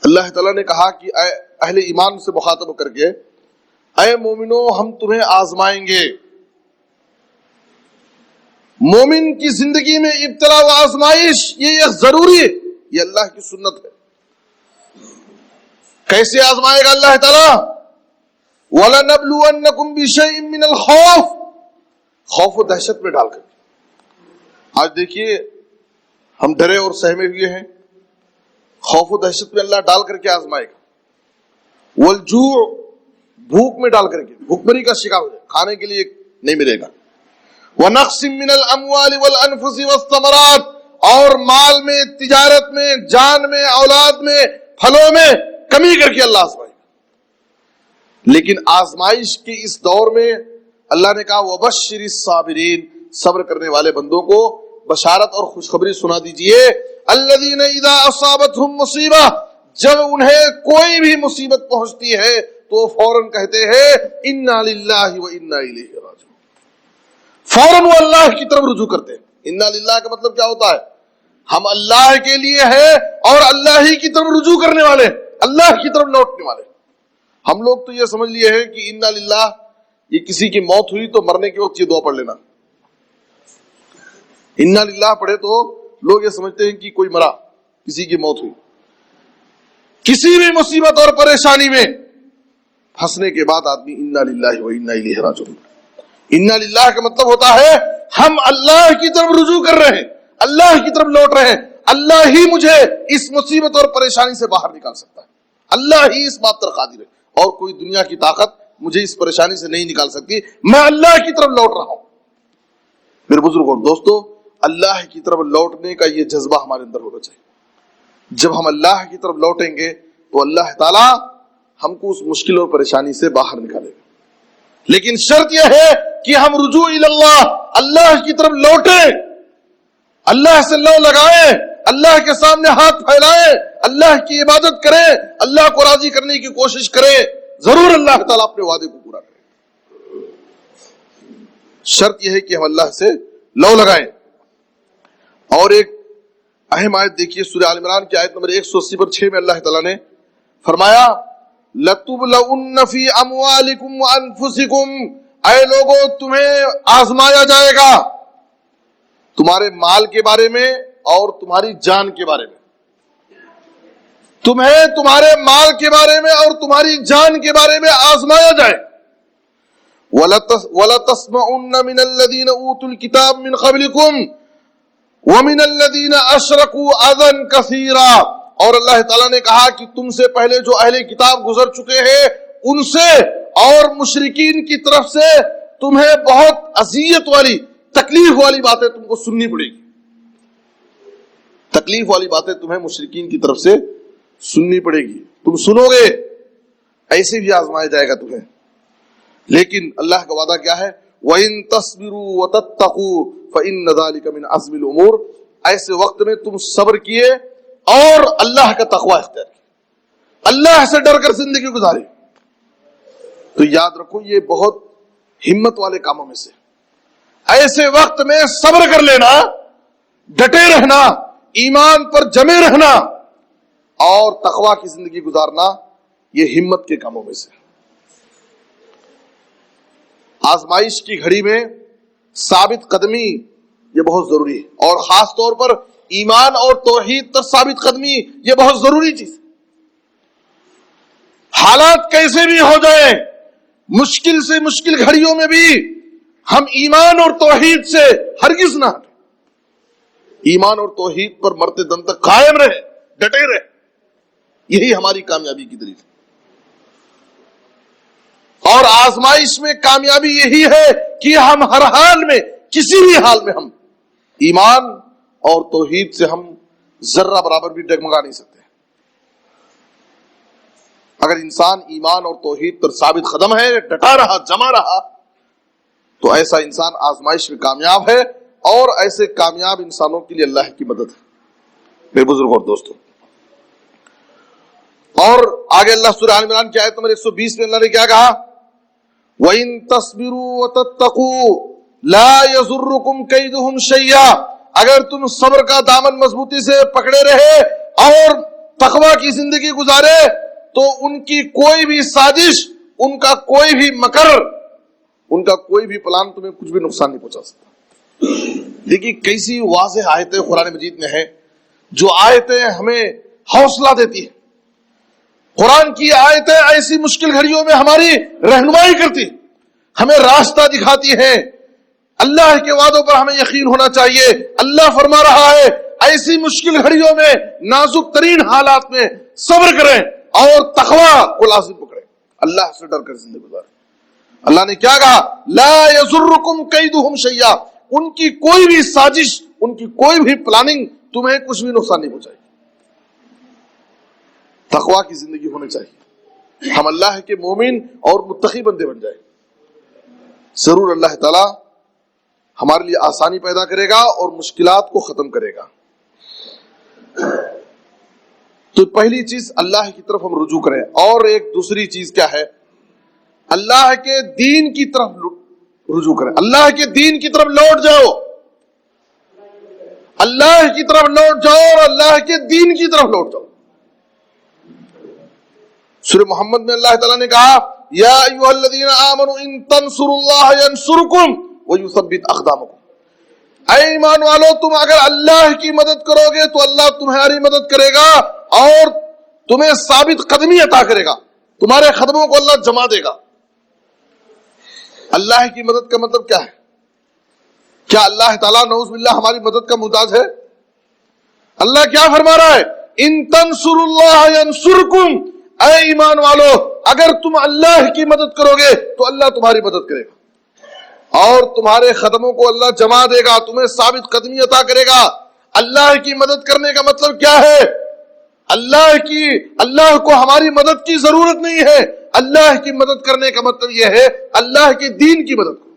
اللہ تعالیٰ نے کہا کہ اے اہل ایمان سے مخاطب کر کے، اے مومنو ہم تمہیں آزمائیں گے۔ مومن کی زندگی میں ابتلا و آزمائش یہ ایک ضروری ہے، یہ اللہ کی سنت ہے۔ کیسے آزمائے گا اللہ تعالیٰ؟ وَلَنَبْلُوَنَّكُمْ بِشَيْءٍ مِّنَ الْخَوْفِ، خوف و دہشت میں ڈال کر۔ آج دیکھیے ہم ڈرے اور سہمے ہوئے ہیں، خوف و دہشت میں اللہ ڈال کر کے آزمائے گا۔ والجوع، بھوک میں ڈال کر کے، بھوک مری کا شکار ہو جائے، کھانے کے لیے نہیں ملے گا۔ وَنَقْصٍ مِّنَ الْأَمْوَالِ وَالْأَنفُسِ وَالثَّمَرَاتِ، اور مال میں، تجارت میں، جان میں، اولاد میں، پھلوں میں کمی کر کے اللہ آزمائے گا۔ لیکن آزمائش کے اس دور میں اللہ نے کہا وَبَشِّرِ الصَّابِرِينَ، صبر کرنے والے بندوں کو بشارت اور خوشخبری سنا دیجئے۔ الَّذِينَ إِذَا أَصَابَتْهُم مُّصِیبَةٌ، جب انہیں کوئی بھی مصیبت پہنچتی ہے تو فوراً کہتے ہیں اِنَّا لِلَّهِ وَإِنَّا إِلَيْهِ راجعون، فوراً وہ اللہ کی طرف رجوع کرتے ہیں۔ اِنَّا لِلَّهِ کا مطلب کیا ہوتا ہے؟ ہم اللہ کے لیے ہیں اور اللہ ہی کی طرف رجوع کرنے والے، اللہ کی طرف لوٹنے والے۔ ہم لوگ تو یہ سمجھ لیے ہیں کہ اِنَّا لِلَّهِ، یہ کسی کی موت ہوئی تو مرنے کے وقت یہ دعا پڑھ لینا۔ اِنَّا لِلَّهِ پڑھے تو لوگ یہ سمجھتے ہیں کہ کوئی مرا، کسی کی موت ہوئی۔ کسی بھی مصیبت اور پریشانی میں پھنسنے کے بعد آدمی اِنَّا لِلَّهِ وَإِنَّا إِلَيْهِ راجعون۔ اِنَّا لِلَّهِ کا مطلب ہوتا ہے ہم اللہ کی طرف رجوع کر رہے ہیں، اللہ کی طرف لوٹ رہے ہیں۔ اللہ ہی مجھے اس مصیبت اور پریشانی سے باہر نکال سکتا ہے، اللہ ہی اس بات پر قادر ہے، اور کوئی دنیا کی طاقت مجھے اس پریشانی سے نہیں نکال سکتی۔ میں اللہ کی طرف لوٹ رہا ہوں۔ میرے بزرگ اور دوستو، اللہ کی طرف لوٹنے کا یہ جذبہ ہمارے اندر ہونا چاہیے۔ جب ہم اللہ کی طرف لوٹیں گے تو اللہ تعالیٰ ہم کو اس مشکل اور پریشانی سے باہر نکالے گا۔ لیکن شرط یہ ہے کہ ہم رجوع اللہ، اللہ کی طرف لوٹیں، اللہ سے لو لگائیں، اللہ کے سامنے ہاتھ پھیلائیں، اللہ کی عبادت کریں، اللہ کو راضی کرنے کی کوشش کریں، ضرور اللہ تعالیٰ اپنے وعدے کو پورا کرے۔ شرط یہ ہے کہ ہم اللہ سے لو لگائیں۔ اور ایک اہم آیت دیکھیے، سورہ آل عمران کی آیت نمبر 180 پر 6 میں اللہ تعالیٰ نے فرمایا لَتُبْلَوُنَّ فِي أَمْوَالِكُمْ وَأَنفُسِكُمْ، اے لوگوں تمہیں آزمایا جائے گا، تمہارے مال کے بارے میں اور تمہاری جان کے بارے میں، تمہیں تمہارے مال کے بارے میں اور تمہاری جان کے بارے میں آزمایا جائے۔ وَلَتَسْمَعُنَّ مِنَ الَّذِينَ أُوتُوا الْكِتَابَ مِنْ قَبْلِكُمْ وَمِنَ الَّذِينَ أَشْرَكُوا أَذًى كَثِيرًا، اور اللہ تعالیٰ نے کہا کہ تم سے پہلے جو اہل کتاب گزر چکے ہیں ان سے اور مشرکین کی طرف سے تمہیں بہت اذیت والی، تکلیف والی باتیں تم کو سننی پڑے گی۔ تکلیف والی باتیں تمہیں مشرکین کی طرف سے سننی پڑے گی، تم سنو گے، ایسے بھی آزمایا جائے گا تمہیں۔ لیکن اللہ کا وعدہ کیا ہے؟ وَإِن تَصْبِرُوا وَتَتَّقُوا فَإِنَّ ذَلِكَ مِنْ عَزْمِ الْأُمُورِ، ایسے وقت میں تم صبر کیے اور اللہ کا تقوی اختیار کیا، اللہ سے ڈر کر زندگی گزاری، تو یاد رکھو یہ بہت ہمت والے کاموں میں سے۔ ایسے وقت میں صبر کر لینا، ڈٹے رہنا، ایمان پر جمے رہنا اور تقوی کی زندگی گزارنا، یہ ہمت کے کاموں میں سے۔ آزمائش کی گھڑی میں ثابت قدمی یہ بہت ضروری ہے، اور خاص طور پر ایمان اور توحید پر ثابت قدمی یہ بہت ضروری چیز ہے۔ حالات کیسے بھی ہو جائیں، مشکل سے مشکل گھڑیوں میں بھی ہم ایمان اور توحید سے ہرگز نہ ہٹیں، ایمان اور توحید پر مرتے دم تک قائم رہے، ڈٹے رہے، یہی ہماری کامیابی کی دلیل ہے۔ اور آزمائش میں کامیابی یہی ہے کہ ہم ہر حال میں، کسی بھی حال میں ہم ایمان اور توحید سے ہم ذرہ برابر بھی ڈگمگا نہیں سکتے۔ اگر انسان ایمان اور توحید پر ثابت قدم ہے، ڈٹا رہا، جمع رہا، تو ایسا انسان آزمائش میں کامیاب ہے، اور ایسے کامیاب انسانوں کے لیے اللہ کی مدد ہے۔ میرے بزرگ اور دوستوں، اور آگے اللہ سورہ آل عمران کی آیت نمبر 120 میں اللہ نے کیا کہا؟ وَإِن تَصْبِرُوا وَتَتَّقُوا لَا يَضُرُّكُمْ كَيْدُهُمْ شَيْئًا، اگر تم صبر کا دامن مضبوطی سے پکڑے رہے اور تقوی کی زندگی گزارے تو ان کی کوئی بھی سازش، ان کا کوئی بھی مکر، ان کا کوئی بھی پلان تمہیں کچھ بھی نقصان نہیں پہنچا سکتا۔ دیکھیے کیسی واضح آیتیں قرآن مجید میں ہیں، جو آیتیں ہمیں حوصلہ دیتی ہیں۔ قرآن کی آیتیں ایسی مشکل گھڑیوں میں ہماری رہنمائی کرتی، ہمیں راستہ دکھاتی ہیں۔ اللہ کے وعدوں پر ہمیں یقین ہونا چاہیے۔ اللہ فرما رہا ہے ایسی مشکل گھڑیوں میں، نازک ترین حالات میں صبر کریں اور تقوی کو لازم پکڑیں، اللہ سے ڈر کر زندگی گزاریں۔ اللہ نے کیا کہا؟ لا یضرکم کیدہم شیئا، ان کی کوئی بھی سازش، ان کی کوئی بھی پلاننگ تمہیں کچھ بھی نقصان نہیں پہنچائے گی۔ تقویٰ کی زندگی ہونی چاہیے، ہم اللہ کے مومن اور متقی بندے بن جائیں، ضرور اللہ تعالی ہمارے لیے آسانی پیدا کرے گا اور مشکلات کو ختم کرے گا۔ تو پہلی چیز اللہ کی طرف ہم رجوع کریں، اور ایک دوسری چیز کیا ہے؟ اللہ کے دین کی طرف رجوع کریں، اللہ کے دین کی طرف لوٹ جاؤ، اللہ کی طرف لوٹ جاؤ اور اللہ کے دین کی طرف لوٹ جاؤ۔ سورہ محمد میں اللہ تعالیٰ نے کہا یا ایھا الذین آمنوا ان تنصروا اللہ ینصرکم ویثبت اقدامکم، اے ایمان والو تم اگر اللہ کی مدد کرو گے تو اللہ تمہاری مدد کرے گا اور تمہیں ثابت قدمی عطا کرے گا، تمہارے قدموں کو اللہ جما دے گا۔ اللہ کی مدد کا مطلب کیا ہے؟ کیا اللہ تعالیٰ نعوذ باللہ ہماری مدد کا محتاج ہے؟ اللہ کیا فرما رہا ہے؟ ان تنصروا اللہ ینصرکم، اے ایمان والو اگر تم اللہ کی مدد کرو گے تو اللہ تمہاری مدد کرے گا اور تمہارے قدموں کو اللہ جما دے گا، تمہیں ثابت قدمی عطا کرے گا۔ اللہ کی مدد کرنے کا مطلب کیا ہے؟ اللہ کو ہماری مدد کی ضرورت نہیں ہے، اللہ کی مدد کرنے کا مطلب یہ ہے اللہ کے دین کی مدد کرو،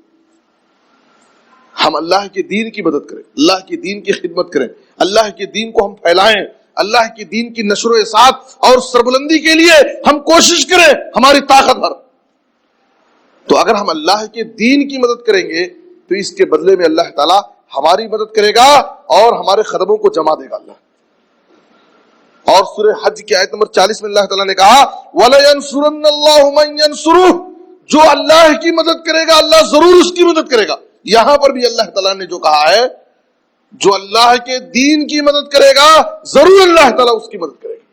ہم اللہ کے دین کی مدد کریں، اللہ کے دین کی خدمت کریں، اللہ کے دین کو ہم پھیلائیں، اللہ کے دین کی نشر و اشاعت اور سربلندی کے لیے ہم کوشش کریں ہماری طاقت بھر۔ تو اگر ہم اللہ کے دین کی مدد کریں گے تو اس کے بدلے میں اللہ تعالیٰ ہماری مدد کرے گا اور ہمارے قدموں کو جما دے گا اللہ۔ اور سورہ حج کی آیت نمبر 40 میں اللہ تعالیٰ نے کہا وَلَيَنْصُرَنَّ اللَّهُ مَن يَنْصُرُهُ، جو اللہ کی مدد کرے گا اللہ ضرور اس کی مدد کرے گا۔ یہاں پر بھی اللہ تعالیٰ نے جو کہا ہے جو اللہ کے دین کی مدد کرے گا ضرور اللہ تعالیٰ اس کی مدد کرے گا۔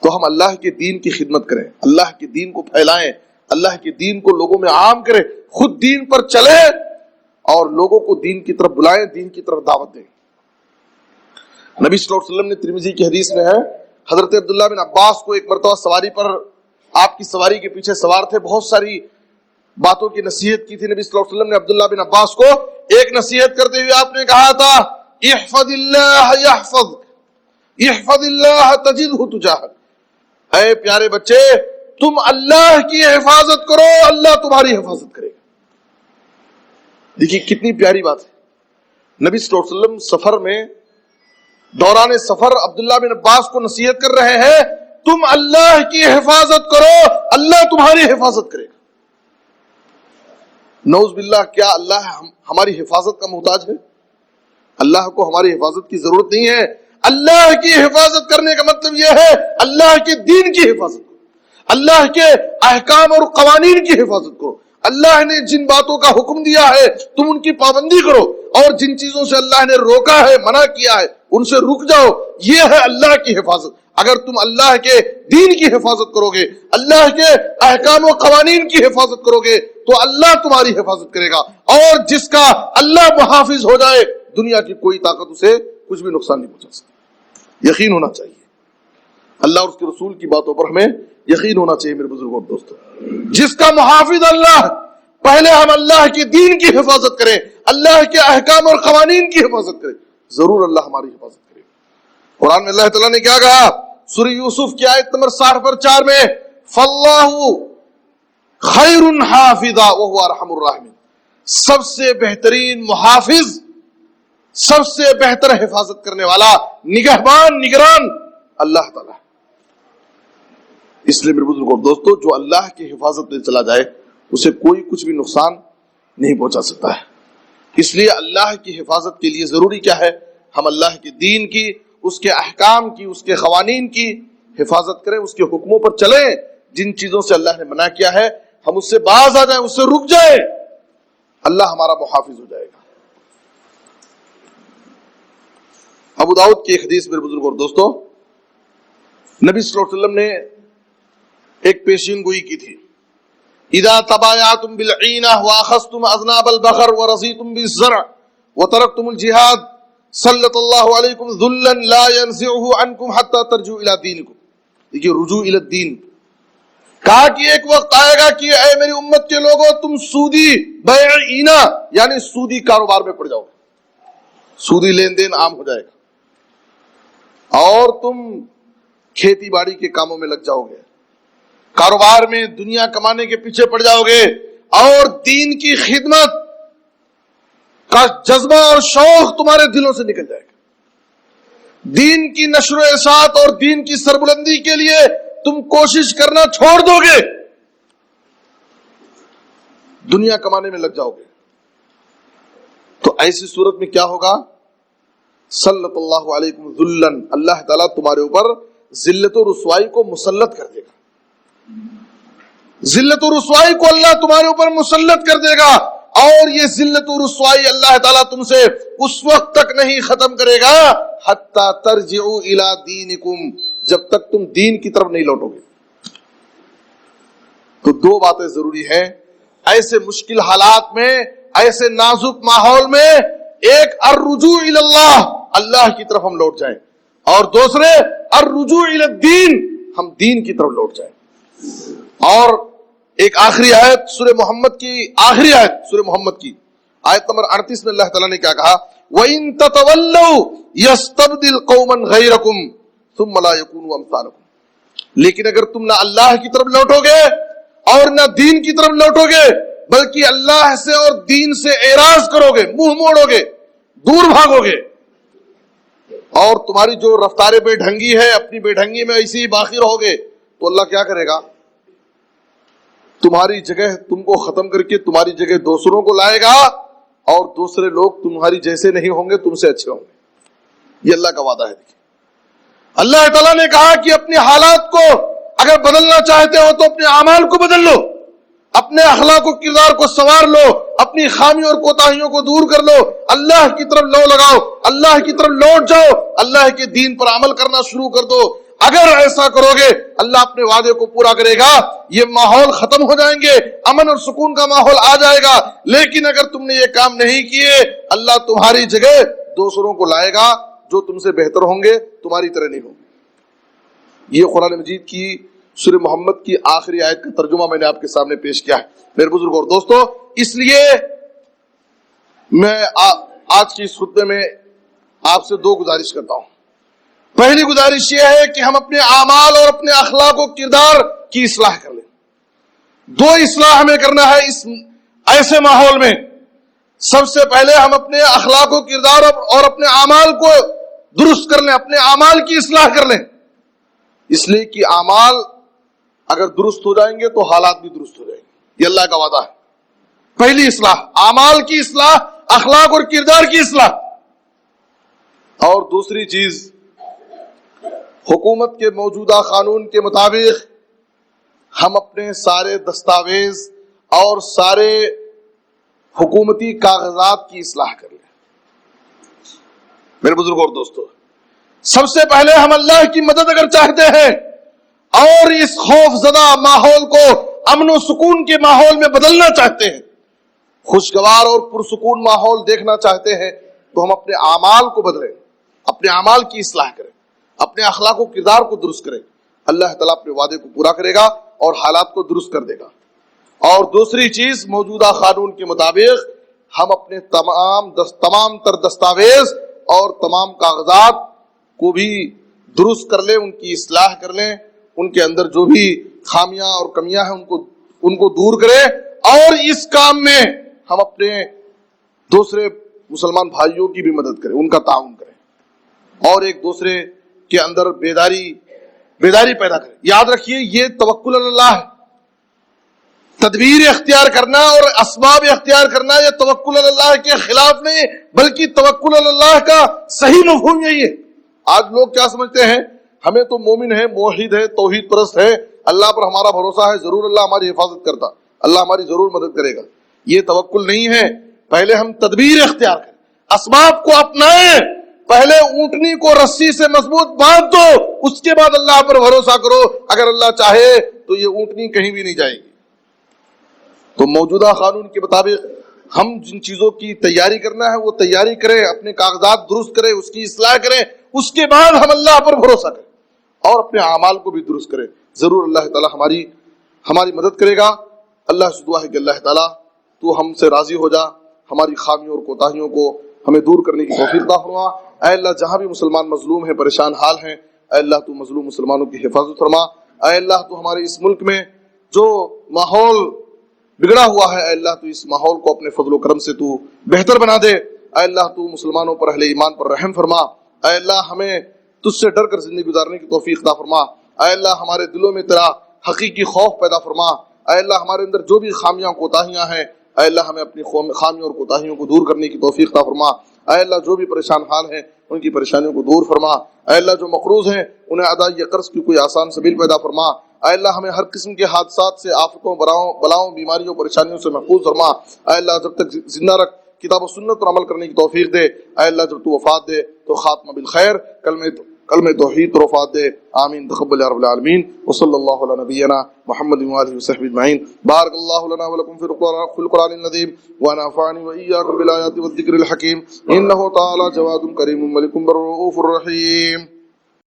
تو ہم اللہ کے دین کی خدمت کریں، اللہ کے دین کو پھیلائیں، اللہ کے دین کو لوگوں میں عام کریں، خود دین پر چلیں اور لوگوں کو دین کی طرف بلائیں، دین کی طرف دعوت دیں۔ نبی صلی اللہ علیہ وسلم نے ترمذی کی حدیث میں ہے، حضرت عبداللہ بن عباس کو ایک مرتبہ سواری پر، آپ کی سواری کے پیچھے سوار تھے، بہت ساری باتوں کی نصیحت کی تھی نبی صلی اللہ علیہ وسلم نے عبداللہ بن عباس کو۔ ایک نصیحت کرتے ہوئے آپ نے کہا تھا احفظ اللہ یحفظک، احفظ اللہ تجدہ تجاہک، اے پیارے بچے تم اللہ کی حفاظت کرو اللہ تمہاری حفاظت کرے گا۔ دیکھیے کتنی پیاری بات ہے، نبی صلی اللہ علیہ وسلم سفر میں دوران سفر عبداللہ بن عباس کو نصیحت کر رہے ہیں تم اللہ کی حفاظت کرو اللہ تمہاری حفاظت کرے گا۔ نعوذ باللہ کیا اللہ ہماری حفاظت کا محتاج ہے؟ اللہ کو ہماری حفاظت کی ضرورت نہیں ہے۔ اللہ کی حفاظت کرنے کا مطلب یہ ہے اللہ کے دین کی حفاظت کرو، اللہ کے احکام اور قوانین کی حفاظت کرو۔ اللہ نے جن باتوں کا حکم دیا ہے تم ان کی پابندی کرو، اور جن چیزوں سے اللہ نے روکا ہے منع کیا ہے ان سے رک جاؤ، یہ ہے اللہ کی حفاظت۔ اگر تم اللہ کے دین کی حفاظت کرو گے، اللہ کے احکام و قوانین کی حفاظت کرو گے تو اللہ تمہاری حفاظت کرے گا، اور جس کا اللہ محافظ ہو جائے دنیا کی کوئی طاقت اسے کچھ بھی نقصان نہیں پہنچا سکتی۔ یقین ہونا چاہیے اللہ اور اس کے رسول کی باتوں پر، ہمیں یقین ہونا چاہیے میرے بزرگوں اور دوستوں، جس کا محافظ اللہ۔ پہلے ہم اللہ کے دین کی حفاظت کریں، اللہ کے احکام اور قوانین کی حفاظت کریں، ضرور اللہ ہماری حفاظت کرے گا۔ قرآن میں اللہ تعالیٰ نے کیا کہا؟ سورہ یوسف کی آیت نمبر 60 پر 4 میں فَاللَّهُ خَيْرٌ حَافِظًا وَهُوَ أَرْحَمُ الرَّاحِمِينَ، سب سے بہترین محافظ، سب سے بہتر حفاظت کرنے والا، نگہبان، نگران اللہ تعالیٰ۔ اس لیے میرے بزرگوں اور دوستوں جو اللہ کی حفاظت میں چلا جائے اسے کوئی کچھ بھی نقصان نہیں پہنچا سکتا ہے۔ اس لیے اللہ کی حفاظت کے لیے ضروری کیا ہے؟ ہم اللہ کے دین کی، اس کے احکام کی، اس کے قوانین کی حفاظت کریں، اس کے حکموں پر چلیں، جن چیزوں سے اللہ نے منع کیا ہے ہم اس سے باز آ جائیں، اس سے رک جائیں، اللہ ہمارا محافظ ہو جائے گا۔ ابو داؤد کی ایک حدیث میرے بزرگوں اور دوستوں، نبی صلی اللہ علیہ وسلم نے ایک پیشین گوئی کی تھی، اذا تبایعتم بالعینہ واخذتم اذناب البقر ورضیتم بالزرع وترکتم الجہاد سلط اللہ علیکم ذلا لا ينزعه عنکم حتی ترجعوا الی دینکم۔ دیکھیے رجوع الی الدین، کہا کہ ایک وقت آئے گا کہ اے میری امت کے لوگوں تم سودی بیع اینہ یعنی سودی کاروبار میں پڑ جاؤ گے، سودی لین دین عام ہو جائے گا اور تم کھیتی باڑی کے کاموں میں لگ جاؤ گے، کاروبار میں دنیا کمانے کے پیچھے پڑ جاؤ گے اور دین کی خدمت کا جذبہ اور شوق تمہارے دلوں سے نکل جائے گا۔ دین کی نشر و اشاعت اور دین کی سربلندی کے لیے تم کوشش کرنا چھوڑ دو گے، دنیا کمانے میں لگ جاؤ گے۔ تو ایسی صورت میں کیا ہوگا؟ سلط اللہ علیکم ذلن، اللہ تعالیٰ تمہارے اوپر ذلت و رسوائی کو مسلط کر دے گا۔ ذلت و رسوائی کو اللہ تمہارے اوپر مسلط کر دے گا، اور یہ ذلت و رسوائی اللہ تعالیٰ تم سے اس وقت تک نہیں ختم کرے گا حتی ترجعوا الی دینکم، جب تک تم دین کی طرف نہیں لوٹو گے۔ تو دو باتیں ضروری ہیں ایسے مشکل حالات میں، ایسے نازک ماحول میں، ایک الرجوع الی اللہ، اللہ کی طرف ہم لوٹ جائیں، اور دوسرے الرجوع الی الدین، ہم دین کی طرف لوٹ جائیں۔ اور ایک آخری آیت سورہ محمد کی، آخری آیت سورہ محمد کی آیت نمبر 38 میں اللہ تعالیٰ نے کیا کہا؟ وَإِن تَتَوَلَّوْا يَسْتَبْدِلْ قَوْمًا غَيْرَكُمْ ثُمَّ لَا يَكُونُوا أَمْثَالَكُمْ، لیکن اگر تم نہ اللہ کی طرف لوٹو گے اور نہ دین کی طرف لوٹو گے، بلکہ اللہ سے اور دین سے اعراض کرو گے، منہ موڑو گے، دور بھاگو گے، اور تمہاری جو رفتار بے ڈھنگی ہے اپنی بے ڈھنگی میں ایسے ہی باقی رہو گے، تو اللہ کیا کرے گا؟ تمہاری جگہ تم کو ختم کر کے تمہاری جگہ دوسروں کو لائے گا، اور دوسرے لوگ تمہاری جیسے نہیں ہوں گے، تم سے اچھے ہوں گے۔ یہ اللہ کا وعدہ ہے۔ دیکھیں اللہ تعالیٰ نے کہا کہ اپنے حالات کو اگر بدلنا چاہتے ہو تو اپنے اعمال کو بدل لو، اپنے اخلاق و کردار کو سنوار لو، اپنی خامیوں اور کوتاہیوں کو دور کر لو، اللہ کی طرف لو لگاؤ، اللہ کی طرف لوٹ جاؤ، اللہ کے دین پر عمل کرنا شروع کر دو۔ اگر ایسا کرو گے اللہ اپنے وعدے کو پورا کرے گا، یہ ماحول ختم ہو جائیں گے، امن اور سکون کا ماحول آ جائے گا۔ لیکن اگر تم نے یہ کام نہیں کیے، اللہ تمہاری جگہ دوسروں کو لائے گا جو تم سے بہتر ہوں گے، تمہاری طرح نہیں ہوں گے۔ یہ قرآن مجید کی سورہ محمد کی آخری آیت کا ترجمہ میں نے آپ کے سامنے پیش کیا ہے میرے بزرگ اور دوستو۔ اس لیے میں آج کی اس خطبے میں آپ سے دو گزارش کرتا ہوں۔ پہلی گزارش یہ ہے کہ ہم اپنے اعمال اور اپنے اخلاق و کردار کی اصلاح کر لیں۔ دو اصلاح ہمیں کرنا ہے اس ایسے ماحول میں۔ سب سے پہلے ہم اپنے اخلاق و کردار اور اپنے اعمال کو درست کر لیں، اپنے اعمال کی اصلاح کر لیں، اس لیے کہ اعمال اگر درست ہو جائیں گے تو حالات بھی درست ہو جائیں گے۔ یہ اللہ کا وعدہ ہے۔ پہلی اصلاح اعمال کی اصلاح، اخلاق اور کردار کی اصلاح۔ اور دوسری چیز، حکومت کے موجودہ قانون کے مطابق ہم اپنے سارے دستاویز اور سارے حکومتی کاغذات کی اصلاح کر لیں۔ میرے بزرگ اور دوستو، سب سے پہلے ہم اللہ کی مدد اگر چاہتے ہیں اور اس خوف زدہ ماحول کو امن و سکون کے ماحول میں بدلنا چاہتے ہیں، خوشگوار اور پرسکون ماحول دیکھنا چاہتے ہیں، تو ہم اپنے اعمال کو بدلیں، اپنے اعمال کی اصلاح کریں، اپنے اخلاق و کردار کو درست کریں۔ اللہ تعالیٰ اپنے وعدے کو پورا کرے گا اور حالات کو درست کر دے گا۔ اور دوسری چیز، موجودہ قانون کے مطابق ہم اپنے تمام تر دستاویز اور تمام کاغذات کو بھی درست کر لیں، ان کی اصلاح کر لیں، ان کے اندر جو بھی خامیاں اور کمیاں ہیں ان کو دور کریں، اور اس کام میں ہم اپنے دوسرے مسلمان بھائیوں کی بھی مدد کریں، ان کا تعاون کریں، اور ایک دوسرے کے اندر بیداری پیدا کریں۔ یاد رکھیے، یہ توکل اللہ ہے۔ تدبیر اختیار کرنا اور اسباب اختیار کرنا یہ توکل اللہ کے خلاف نہیں، بلکہ توکل اللہ کا صحیح مفہوم یہی ہے۔ آج لوگ کیا سمجھتے ہیں، ہمیں تو مومن ہے، موحد ہے، توحید پرست ہے، اللہ پر ہمارا بھروسہ ہے، ضرور اللہ ہماری حفاظت کرتا، اللہ ہماری ضرور مدد کرے گا۔ یہ توکل نہیں ہے۔ پہلے ہم تدبیر اختیار کریں، اسباب کو اپنائیں، پہلے اونٹنی کو رسی سے مضبوط باندھ دو، اس کے بعد اللہ پر بھروسہ کرو، اگر اللہ چاہے تو یہ اونٹنی کہیں بھی نہیں جائے گی۔ تو موجودہ قانون کے مطابق ہم جن چیزوں کی تیاری کرنا ہے وہ تیاری کریں، اپنے کاغذات درست کریں، اس کی اصلاح کریں، اس کے بعد ہم اللہ پر بھروسہ کریں اور اپنے اعمال کو بھی درست کریں، ضرور اللہ تعالیٰ ہماری مدد کرے گا۔ اللہ سے دعا ہے کہ اللہ تعالیٰ تو ہم سے راضی ہو جا، ہماری خامیوں اور کوتاہیوں کو ہمیں دور کرنے کی توفیق عطا فرما۔ اے اللہ جہاں بھی مسلمان مظلوم ہیں، پریشان حال ہیں، اے اللہ تو مظلوم مسلمانوں کی حفاظت فرما۔ اے اللہ تو ہمارے اس ملک میں جو ماحول بگڑا ہوا ہے، اے اللہ تو اس ماحول کو اپنے فضل و کرم سے تو بہتر بنا دے۔ اے اللہ تو مسلمانوں پر، اہل ایمان پر رحم فرما۔ اے اللہ ہمیں تجھ سے ڈر کر زندگی گزارنے کی توفیق عطا فرما۔ اے اللہ ہمارے دلوں میں تیرا حقیقی خوف پیدا فرما۔ اے اللہ ہمارے اندر جو بھی خامیاں کوتاہیاں ہیں، اے اللہ ہمیں اپنی خامیوں اور کوتاہیوں کو دور کرنے کی توفیق عطا فرما۔ اے اللہ جو بھی پریشان حال ہیں ان کی پریشانیوں کو دور فرما۔ اے اللہ جو مقروض ہیں انہیں ادائی قرض کی کوئی آسان سبیل پیدا فرما۔ اے اللہ ہمیں ہر قسم کے حادثات سے، آفتوں، بلاؤں، بیماریوں، پریشانیوں سے محفوظ فرما۔ اے اللہ جب تک زندہ رکھ کتاب و سنت پر عمل کرنے کی توفیق دے۔ اے اللہ جب تو وفات دے تو خاتمہ بالخیر، کلمہ توحید پر وفات دے۔ آمین تقبل یا رب العالمین۔ وصلی اللہ علی نبینا محمد وآلہ وصحبہ اجمعین۔ بارک اللہ لنا ولکم فی القرآن العظیم ونفعنی وإیاکم بالآیات والذکر الحکیم۔ انہ تعالی جواد کریم ملک بر رؤوف الرحیم۔